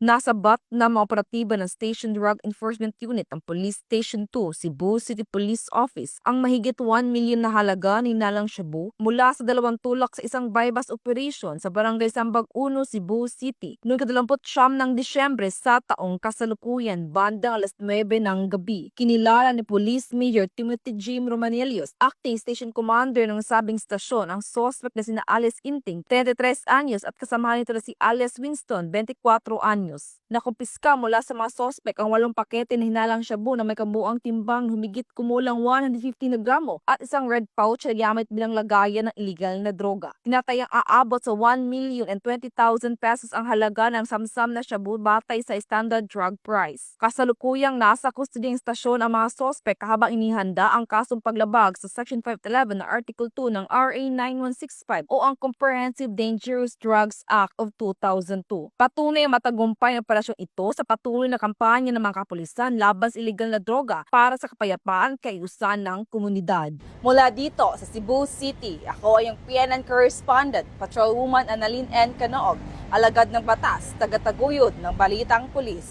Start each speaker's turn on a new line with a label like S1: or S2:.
S1: Nasabat na mga operatiba ng Station Drug Enforcement Unit ng Police Station 2, Cebu City Police Office ang mahigit 1 million na halaga ni Nalang Shabu mula sa dalawang tulak sa isang bypass operation sa Barangay Sambag 1, Cebu City noong 29 ng Disyembre sa taong kasalukuyan bandang alas 9 ng gabi. Kinilala ni Police Major Timothy Jim Romanelius, Acting Station Commander ng sabing stasyon, ang suspect na sina Alice Inting, 33 anyos at kasamahan nito na si Alice Winston, 24 anyos. Nakumpiska mula sa mga sospek ang 8 pakete na hinalang shabu na may kabuang timbang humigit kumulang 150 na gramo at isang red pouch na gamit bilang lagayan ng illegal na droga. Tinatayang aabot sa 1,020,000 pesos ang halaga ng samsam na shabu batay sa standard drug price. Kasalukuyang nasa kustodiyang stasyon ang mga sospek habang inihanda ang kasong paglabag sa Section 511 na Article 2 ng RA 9165 o ang Comprehensive Dangerous Drugs Act of 2002. Patunay ang matagumpay ang operasyong ito sa patuloy na kampanya ng mga kapulisan laban sa iligal na droga para sa kapayapaan kayusan ng komunidad. Mula dito sa Cebu City, ako ay ang PNN Correspondent, Patrolwoman Annalyn N. Canoog, alagad ng batas, tagataguyod ng Balitang Pulis.